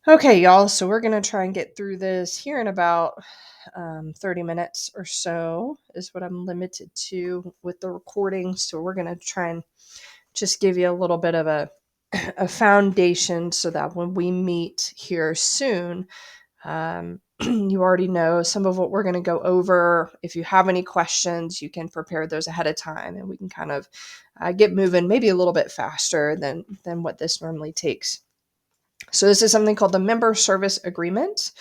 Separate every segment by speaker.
Speaker 1: Okay, y'all. So we're going to try and get through this here in about 30 minutes or so, is what I'm limited to with the recording. So we're going to try and just give you a little bit of a foundation so that when we meet here soon, you already know some of what we're going to go over. If you have any questions, you can prepare those ahead of time and we can kind of get moving maybe a little bit faster than what this normally takes. So this is something called the Member Service Agreement.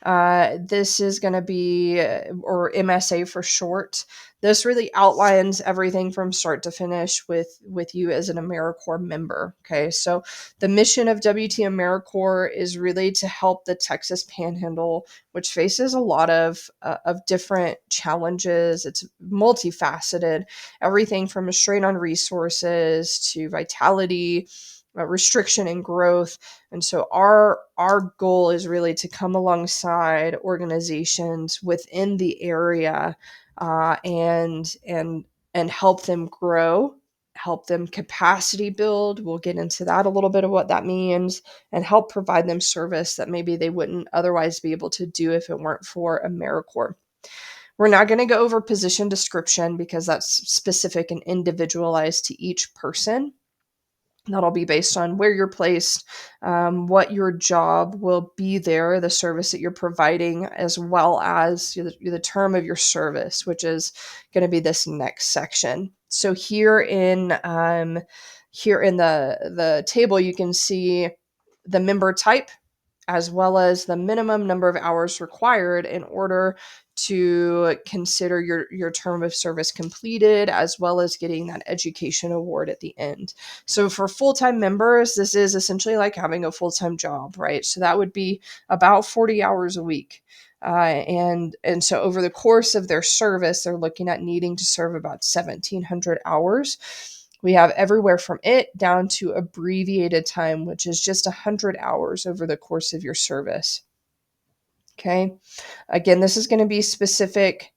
Speaker 1: This is going to be, or MSA for short. This really outlines everything from start to finish with you as an AmeriCorps member. Okay, so the mission of WT AmeriCorps is really to help the Texas Panhandle, which faces a lot of different challenges. It's multifaceted, everything from a strain on resources to vitality, restriction and growth. And so our goal is really to come alongside organizations within the area, and help them grow, help them capacity build. We'll get into that a little bit of what that means, and help provide them service that maybe they wouldn't otherwise be able to do if it weren't for AmeriCorps. We're not going to go over position description because that's specific and individualized to each person. That'll be based on where you're placed, what your job will be there, the service that you're providing, as well as the term of your service, which is going to be this next section. So here in the table, you can see the member type, as well as the minimum number of hours required in order to consider your term of service completed, as well as getting that education award at the end. So for full-time members, this is essentially like having a full-time job, right? So that would be about 40 hours a week. And so over the course of their service, they're looking at needing to serve about 1,700 hours. We have everywhere from it down to abbreviated time, which is just 100 hours over the course of your service. Okay. Again, this is going to be specific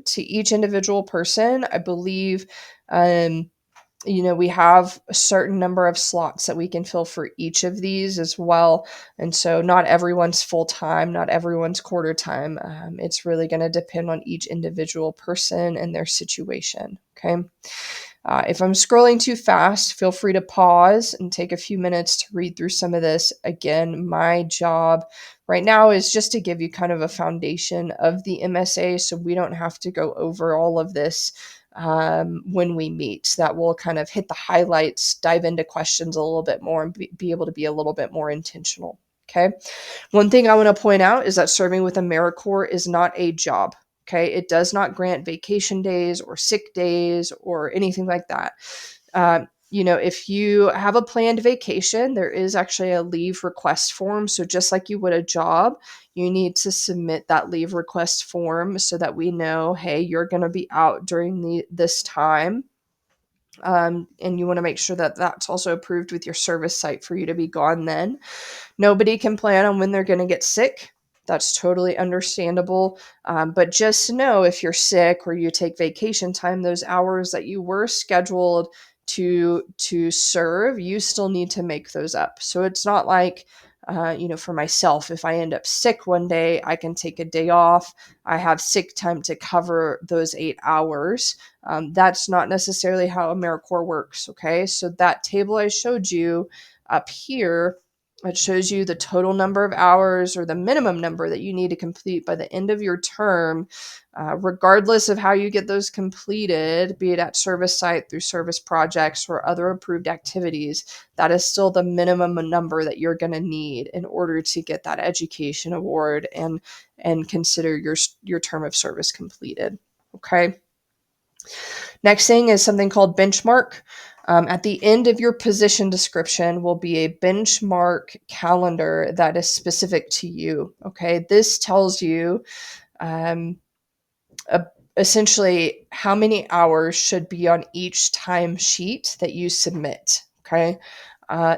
Speaker 1: to each individual person. I believe, we have a certain number of slots that we can fill for each of these as well. And so not everyone's full time, not everyone's quarter time. It's really going to depend on each individual person and their situation. Okay. If I'm scrolling too fast, feel free to pause and take a few minutes to read through some of this. Again, my job right now is just to give you kind of a foundation of the MSA so we don't have to go over all of this when we meet. That will kind of hit the highlights, dive into questions a little bit more, and be able to be a little bit more intentional. Okay. One thing I want to point out is that serving with AmeriCorps is not a job. Okay. It does not grant vacation days or sick days or anything like that. If you have a planned vacation, there is actually a leave request form. So just like you would a job, you need to submit that leave request form so that we know, hey, you're going to be out during this time. And you want to make sure that that's also approved with your service site for you to be gone then. Nobody can plan on when they're going to get sick. That's totally understandable. But just know if you're sick or you take vacation time, those hours that you were scheduled to serve, you still need to make those up. So it's not like, for myself, if I end up sick one day, I can take a day off. I have sick time to cover those 8 hours. That's not necessarily how AmeriCorps works. Okay. So that table I showed you up here, it shows you the total number of hours or the minimum number that you need to complete by the end of your term, regardless of how you get those completed, be it at service site through service projects or other approved activities. That is still the minimum number that you're going to need in order to get that education award and consider your term of service completed. Okay. Next thing is something called benchmark. At the end of your position description will be a benchmark calendar that is specific to you. Okay, this tells you um, essentially how many hours should be on each time sheet that you submit. Okay,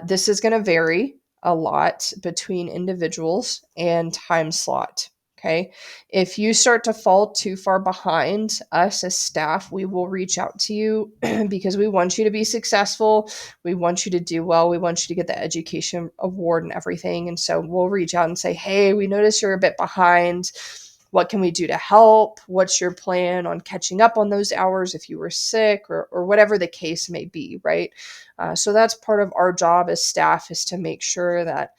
Speaker 1: this is going to vary a lot between individuals and time slot. Okay. If you start to fall too far behind, us as staff, we will reach out to you because we want you to be successful. We want you to do well. We want you to get the education award and everything. And so we'll reach out and say, hey, we notice you're a bit behind. What can we do to help? What's your plan on catching up on those hours if you were sick, or whatever the case may be, right? So that's part of our job as staff, is to make sure that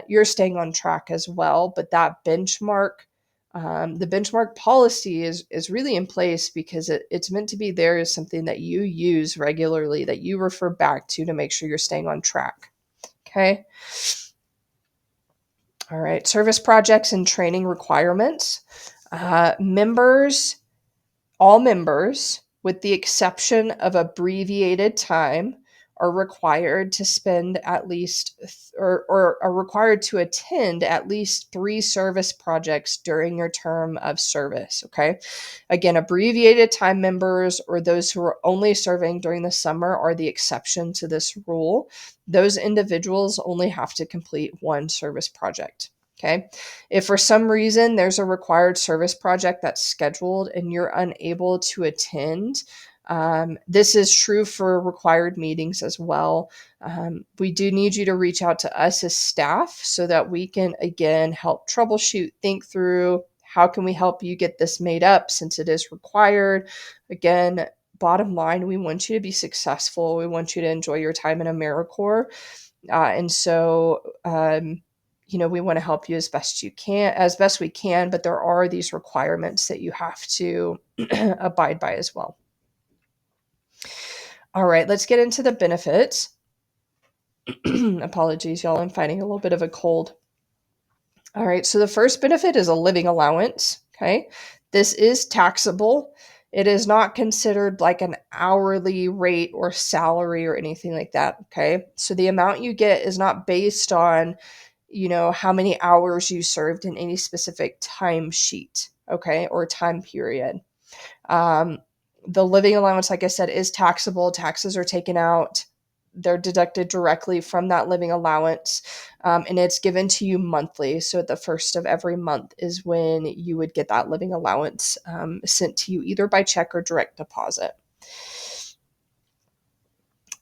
Speaker 1: you're staying on track as well. But that the benchmark policy is really in place because it's meant to be there as something that you use regularly, that you refer back to make sure you're staying on track. Okay. All right. Service projects and training requirements. All members, with the exception of abbreviated time, are required to spend at least or are required to attend at least 3 service projects during your term of service. Okay. Again, abbreviated time members, or those who are only serving during the summer, are the exception to this rule. Those individuals only have to complete 1 service project. Okay. If for some reason there's a required service project that's scheduled and you're unable to attend, this is true for required meetings as well. We do need you to reach out to us as staff so that we can, again, help troubleshoot, think through how can we help you get this made up since it is required. Again, bottom line, we want you to be successful. We want you to enjoy your time in AmeriCorps. And so, we want to help you as best we can, but there are these requirements that you have to abide by as well. All right, let's get into the benefits. Apologies, y'all. I'm fighting a little bit of a cold. All right, so the first benefit is a living allowance. Okay, this is taxable. It is not considered like an hourly rate or salary or anything like that. Okay, so the amount you get is not based on how many hours you served in any specific time sheet, okay, or time period. The living allowance, like I said, is taxable. Taxes are taken out. They're deducted directly from that living allowance, and it's given to you monthly. So at the first of every month is when you would get that living allowance sent to you either by check or direct deposit.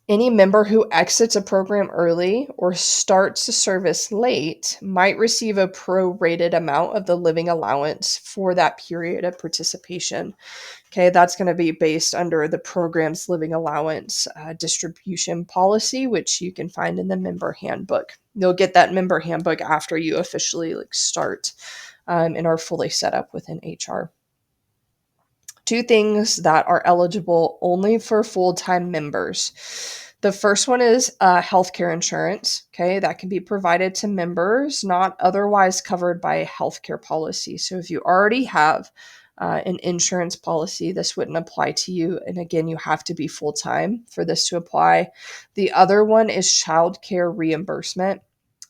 Speaker 1: Any member who exits a program early or starts a service late might receive a prorated amount of the living allowance for that period of participation. Okay, that's going to be based under the program's living allowance distribution policy, which you can find in the member handbook. You'll get that member handbook after you officially start and are fully set up within HR. 2 things that are eligible only for full-time members. The first one is healthcare insurance. Okay, that can be provided to members not otherwise covered by a healthcare policy. So if you already have an insurance policy, this wouldn't apply to you. And again, you have to be full-time for this to apply. The other one is childcare reimbursement.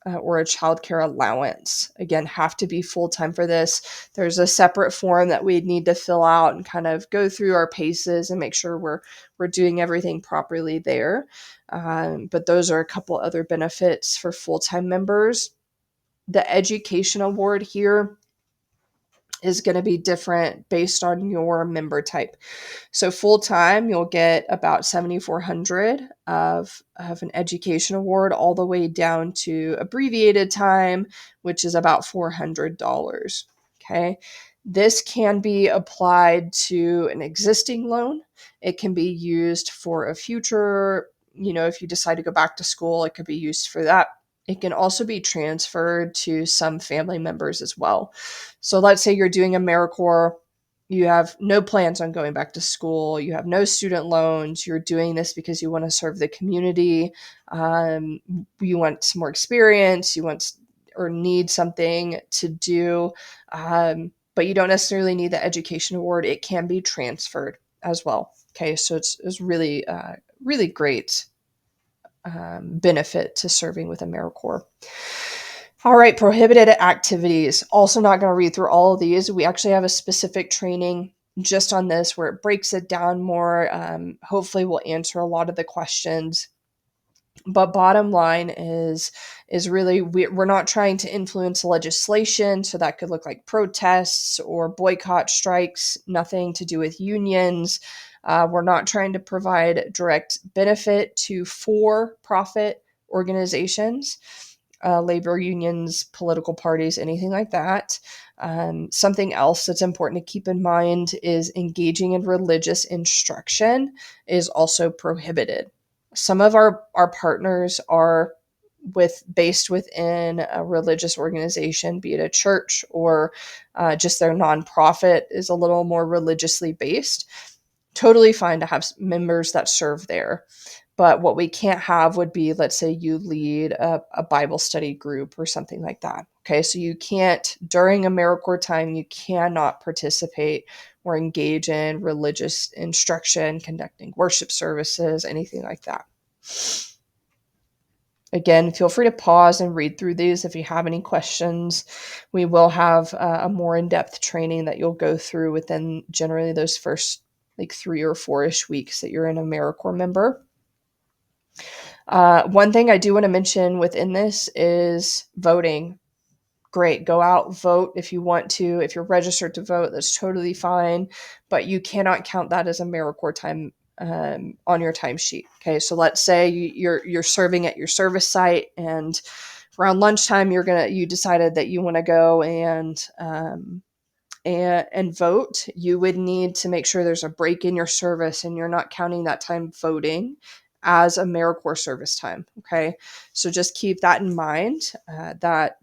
Speaker 1: Or a childcare allowance. Again, have to be full-time for this. There's a separate form that we'd need to fill out and kind of go through our paces and make sure we're doing everything properly there. But those are a couple other benefits for full-time members. The education award here is going to be different based on your member type. So full-time, you'll get about $7,400 of an education award, all the way down to abbreviated time, which is about $400. Okay. This can be applied to an existing loan. It can be used for a future, if you decide to go back to school, it could be used for that. It can also be transferred to some family members as well. So let's say you're doing AmeriCorps, you have no plans on going back to school, you have no student loans, you're doing this because you want to serve the community, you want some more experience, you want or need something to do, but you don't necessarily need the education award. It can be transferred as well. Okay, so it's really, really great benefit to serving with AmeriCorps. All right, prohibited activities. Also not going to read through all of these. We actually have a specific training just on this where it breaks it down more. Hopefully we'll answer a lot of the questions. But bottom line is really we're not trying to influence legislation, so that could look like protests or boycott strikes, nothing to do with unions. We're not trying to provide direct benefit to for-profit organizations, labor unions, political parties, anything like that. Something else that's important to keep in mind is engaging in religious instruction is also prohibited. Some of our partners are based within a religious organization, be it a church or just their nonprofit is a little more religiously based. Totally fine to have members that serve there. But what we can't have would be, let's say you lead a Bible study group or something like that. Okay, so you can't, during AmeriCorps time, you cannot participate or engage in religious instruction, conducting worship services, anything like that. Again, feel free to pause and read through these if you have any questions. We will have a more in-depth training that you'll go through within generally those first like 3 or 4-ish weeks that you're an AmeriCorps member. One thing I do want to mention within this is voting. Great, go out, vote if you want to. If you're registered to vote, that's totally fine, but you cannot count that as AmeriCorps time on your timesheet. Okay, so let's say you're serving at your service site, and around lunchtime you decided that you want to go and vote. You would need to make sure there's a break in your service and you're not counting that time voting as AmeriCorps service time. Okay, so just keep that in mind, that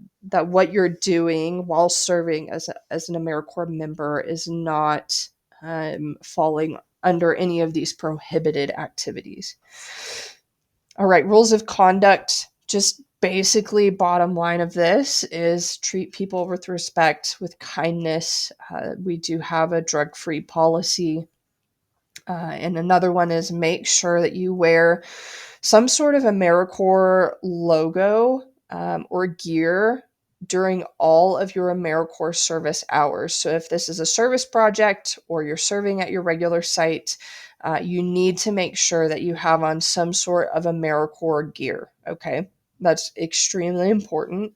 Speaker 1: what you're doing while serving as an AmeriCorps member is not falling under any of these prohibited activities. All right, rules of conduct. Just basically, bottom line of this is treat people with respect, with kindness. We do have a drug-free policy. And another one is make sure that you wear some sort of AmeriCorps logo or gear during all of your AmeriCorps service hours. So if this is a service project or you're serving at your regular site, you need to make sure that you have on some sort of AmeriCorps gear. Okay, that's extremely important.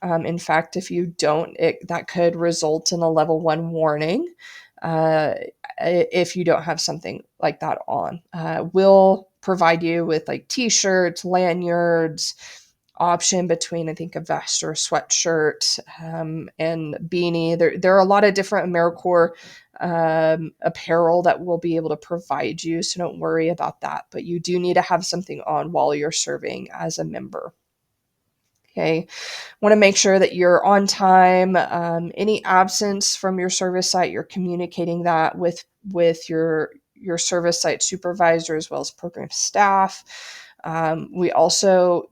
Speaker 1: In fact, if you don't, that could result in a level 1 warning. If you don't have something like that on, we'll provide you with like t-shirts, lanyards, option between I think a vest or a sweatshirt and beanie. There are a lot of different AmeriCorps apparel that we'll be able to provide you, so don't worry about that. But you do need to have something on while you're serving as a member. Okay, want to make sure that you're on time. Any absence from your service site, you're communicating that with your service site supervisor as well as program staff. We also,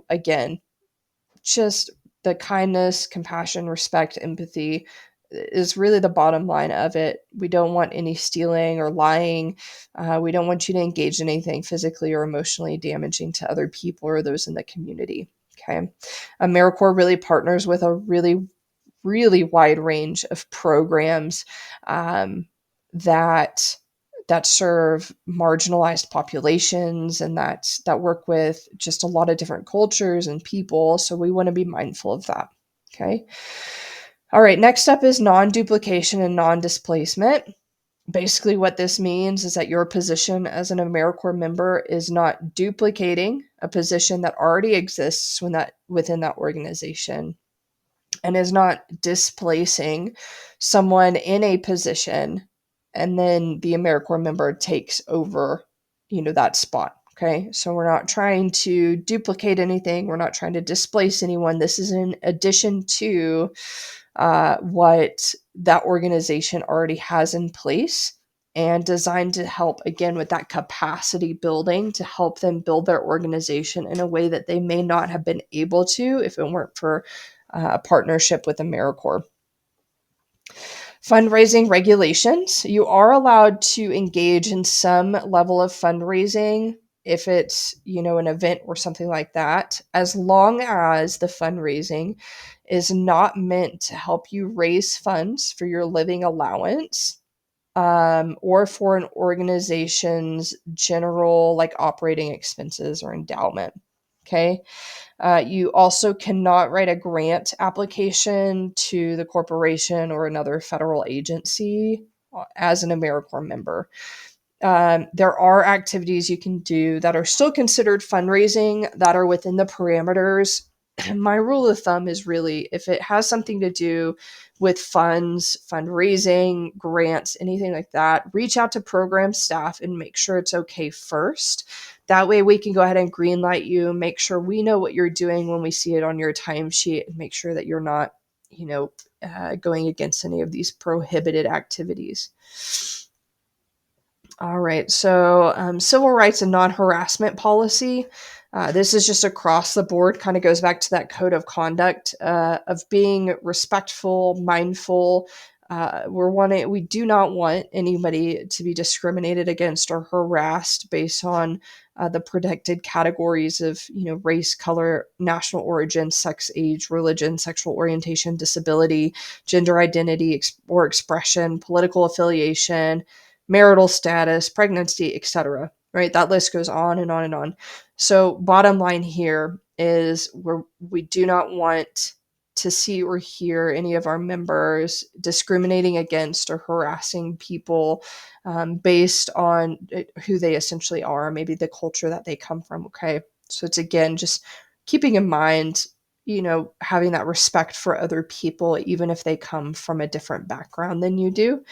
Speaker 1: again, just the kindness, compassion, respect, empathy is really the bottom line of it. We don't want any stealing or lying. We don't want you to engage in anything physically or emotionally damaging to other people or those in the community. Okay. AmeriCorps really partners with a really, really wide range of programs that serve marginalized populations and that work with just a lot of different cultures and people. So we want to be mindful of that. Okay. All right. Next up is non-duplication and non-displacement. Basically, what this means is that your position as an AmeriCorps member is not duplicating a position that already exists within that organization, and is not displacing someone in a position and then the AmeriCorps member takes over, that spot. Okay, so we're not trying to duplicate anything. We're not trying to displace anyone. This is in addition to what that organization already has in place and designed to help, again, with that capacity building to help them build their organization in a way that they may not have been able to if it weren't for a partnership with AmeriCorps. Fundraising regulations. You are allowed to engage in some level of fundraising if it's, an event or something like that, as long as the fundraising is not meant to help you raise funds for your living allowance or for an organization's general like operating expenses or endowment. Okay. You also cannot write a grant application to the corporation or another federal agency as an AmeriCorps member. There are activities you can do that are still considered fundraising that are within the parameters. My rule of thumb is really if it has something to do with funds, fundraising, grants, anything like that, reach out to program staff and make sure it's okay first. That way we can go ahead and greenlight you, make sure we know what you're doing when we see it on your timesheet, and make sure that you're not, going against any of these prohibited activities. All right, so civil rights and non-harassment policy. This is just across the board, kind of goes back to that code of conduct of being respectful, mindful. We do not want anybody to be discriminated against or harassed based on the protected categories of, race, color, national origin, sex, age, religion, sexual orientation, disability, gender identity or expression, political affiliation, marital status, pregnancy, etc. Right? That list goes on and on and on. So, bottom line here is we do not want to see or hear any of our members discriminating against or harassing people based on who they essentially are, maybe the culture that they come from. Okay. So, it's again just keeping in mind, having that respect for other people, even if they come from a different background than you do.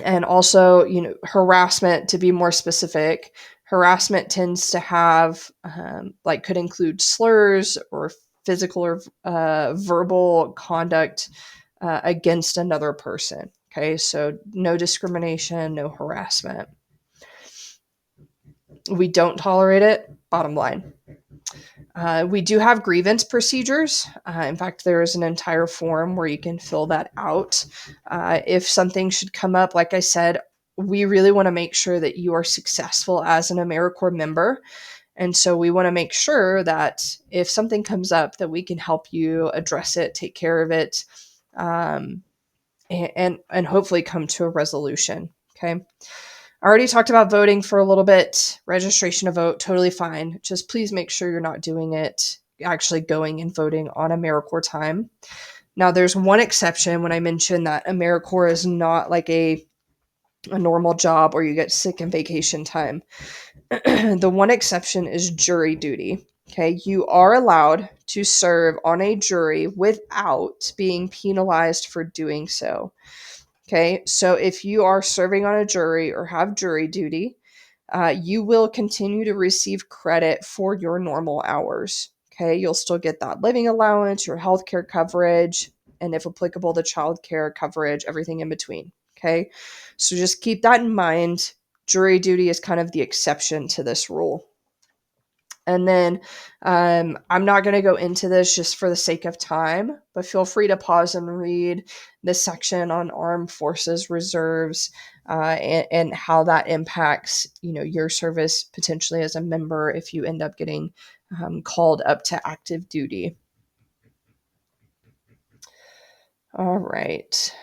Speaker 1: And also, harassment, to be more specific, harassment tends to have could include slurs or physical or verbal conduct against another person. Okay, so no discrimination, no harassment. We don't tolerate it, bottom line. We do have grievance procedures. In fact, there is an entire form where you can fill that out. If something should come up, like I said, we really want to make sure that you are successful as an AmeriCorps member. And so we want to make sure that if something comes up, that we can help you address it, take care of it, and hopefully come to a resolution. Okay. I already talked about voting for a little bit. Registration to vote, totally fine. Just please make sure you're not doing it, actually going and voting on AmeriCorps time. Now, there's one exception when I mentioned that AmeriCorps is not like a normal job or you get sick and vacation time. The one exception is jury duty. Okay, you are allowed to serve on a jury without being penalized for doing so. Okay, so if you are serving on a jury or have jury duty, you will continue to receive credit for your normal hours. Okay, you'll still get that living allowance, your healthcare coverage, and if applicable, the child care coverage, everything in between. Okay, so just keep that in mind. Jury duty is kind of the exception to this rule. And then I'm not going to go into this just for the sake of time, but feel free to pause and read this section on armed forces reserves and how that impacts, your service potentially as a member if you end up getting called up to active duty. All right.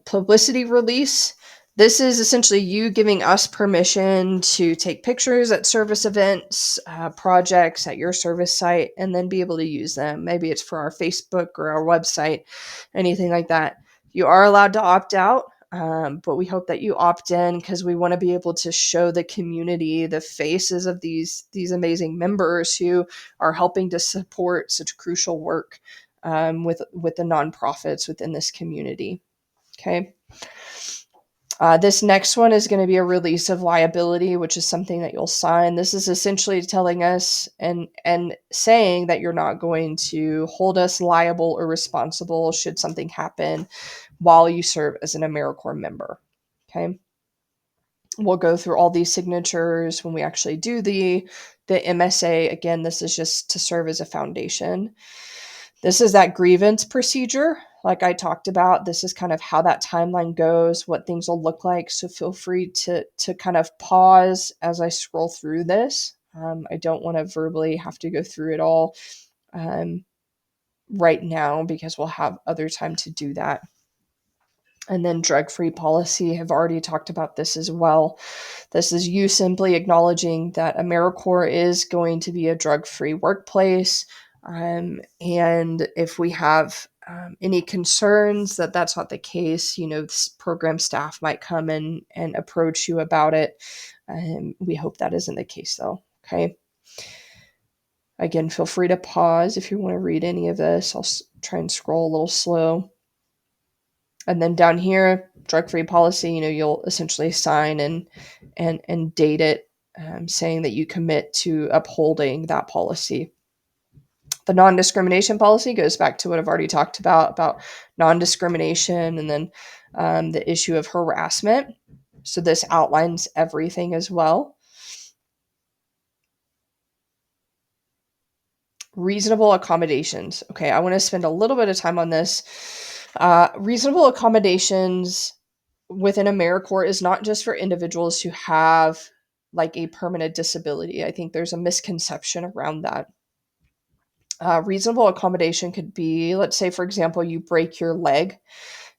Speaker 1: Publicity release. This is essentially you giving us permission to take pictures at service events, projects at your service site, and then be able to use them. Maybe it's for our Facebook or our website, anything like that. You are allowed to opt out, but we hope that you opt in because we want to be able to show the community the faces of these amazing members who are helping to support such crucial work with the nonprofits within this community. Okay. This next one is going to be a release of liability, which is something that you'll sign. This is essentially telling us and saying that you're not going to hold us liable or responsible should something happen while you serve as an AmeriCorps member. Okay. We'll go through all these signatures when we actually do the MSA. Again, this is just to serve as a foundation. This is that grievance procedure, like I talked about. This is kind of how that timeline goes, what things will look like. So feel free to kind of pause as I scroll through this. I don't want to verbally have to go through it all right now because we'll have other time to do that. And then drug-free policy, have already talked about this as well. This is you simply acknowledging that AmeriCorps is going to be a drug-free workplace. And if we have any concerns that that's not the case, this program staff might come in and approach you about it. We hope that isn't the case, though. Okay. Again, feel free to pause if you want to read any of this. I'll try and scroll a little slow. And then down here, drug-free policy, you'll essentially sign and date it, saying that you commit to upholding that policy. The non-discrimination policy goes back to what I've already talked about non-discrimination, and then the issue of harassment. So this outlines everything as well. Reasonable accommodations. Okay, I want to spend a little bit of time on this. Reasonable accommodations within AmeriCorps is not just for individuals who have like a permanent disability. I think there's a misconception around that. Reasonable accommodation could be, let's say, for example, you break your leg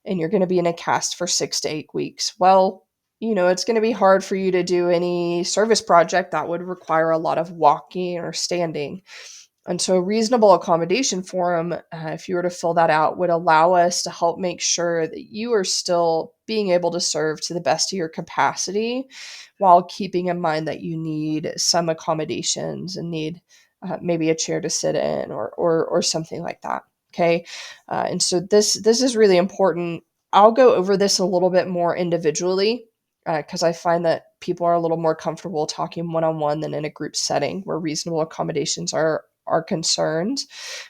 Speaker 1: and you're going to be in a cast for 6 to 8 weeks. Well, it's going to be hard for you to do any service project that would require a lot of walking or standing. And so a reasonable accommodation form, if you were to fill that out, would allow us to help make sure that you are still being able to serve to the best of your capacity, while keeping in mind that you need some accommodations and need maybe a chair to sit in or something like that. Okay. And so this is really important. I'll go over this a little bit more individually, because I find that people are a little more comfortable talking one-on-one than in a group setting where reasonable accommodations are concerned.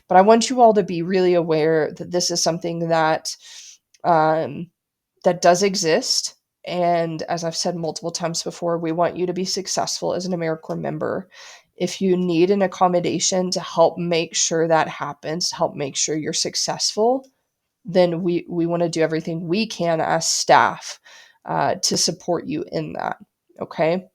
Speaker 1: But I want you all to be really aware that this is something that that does exist. And as I've said multiple times before, we want you to be successful as an AmeriCorps member. If you need an accommodation to help make sure that happens, to help make sure you're successful, then we want to do everything we can as staff to support you in that. Okay.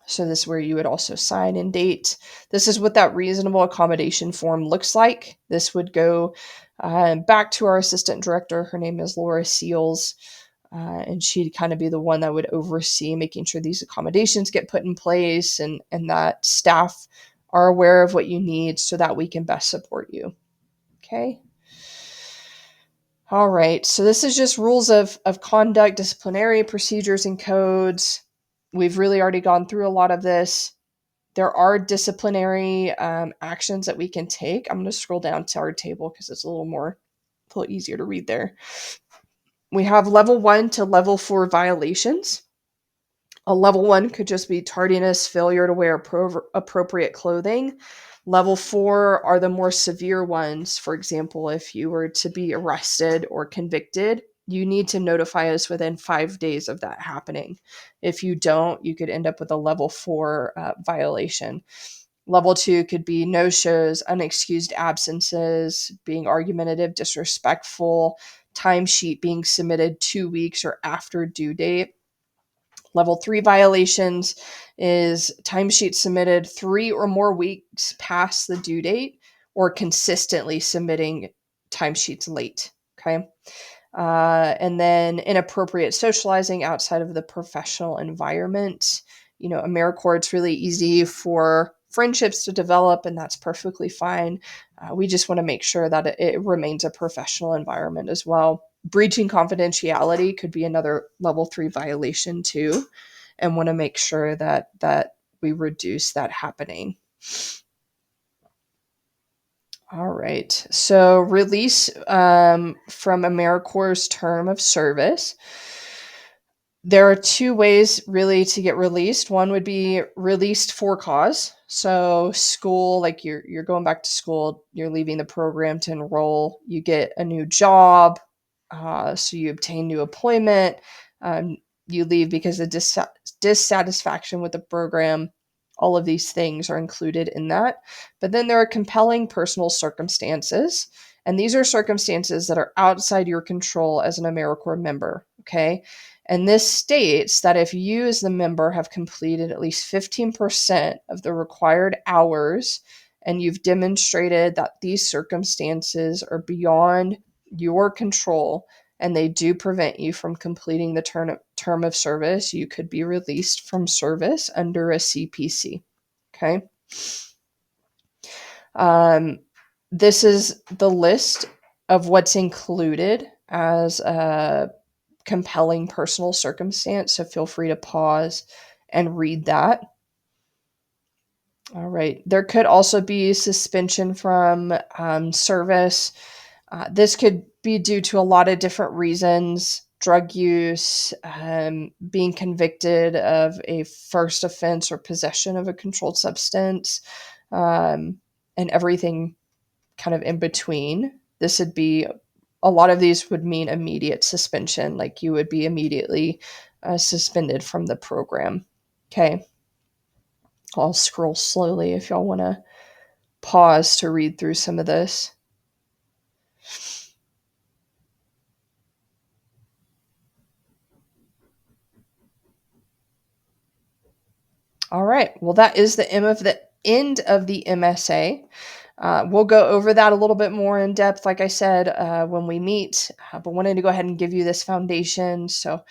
Speaker 1: So this is where you would also sign and date. This is what that reasonable accommodation form looks like. This would go back to our assistant director. Her name is Laura Seals. And she'd kind of be the one that would oversee making sure these accommodations get put in place, and that staff are aware of what you need so that we can best support you. Okay. All right. So this is just rules of conduct, disciplinary procedures, and codes. We've really already gone through a lot of this. There are disciplinary actions that we can take. I'm going to scroll down to our table because it's a little easier to read there. We have level 1 to level 4 violations. A level 1 could just be tardiness, failure to wear appropriate clothing. Level 4 are the more severe ones. For example, if you were to be arrested or convicted, you need to notify us within 5 days of that happening. If you don't, you could end up with a level 4 violation. Level 2 could be no-shows, unexcused absences, being argumentative, disrespectful, timesheet being submitted 2 weeks or after due date. Level 3 violations is timesheet submitted 3 or more weeks past the due date, or consistently submitting timesheets late. Okay. And then inappropriate socializing outside of the professional environment. AmeriCorps, it's really easy for friendships to develop, and that's perfectly fine. We just want to make sure that it remains a professional environment as well. Breaching confidentiality could be another level 3 violation too, and want to make sure that we reduce that happening. All right. So release from AmeriCorps' term of service. There are 2 ways really to get released. One would be released for cause. So school, like you're going back to school, you're leaving the program to enroll, you get a new job, so you obtain new employment, you leave because of dissatisfaction with the program. All of these things are included in that. But then there are compelling personal circumstances, and these are circumstances that are outside your control as an AmeriCorps member. Okay. And this states that if you as the member have completed at least 15% of the required hours, and you've demonstrated that these circumstances are beyond your control and they do prevent you from completing the term of service, you could be released from service under a CPC. Okay. This is the list of what's included as a compelling personal circumstance. So feel free to pause and read that. All right. There could also be suspension from service. This could be due to a lot of different reasons: drug use, being convicted of a first offense, or possession of a controlled substance, and everything kind of in between. This would be a lot of these would mean immediate suspension, like you would be immediately suspended from the program. Okay. I'll scroll slowly if y'all want to pause to read through some of this. All right. Well, that is the end of the MSA. We'll go over that a little bit more in depth, like I said, when we meet, but wanted to go ahead and give you this foundation. So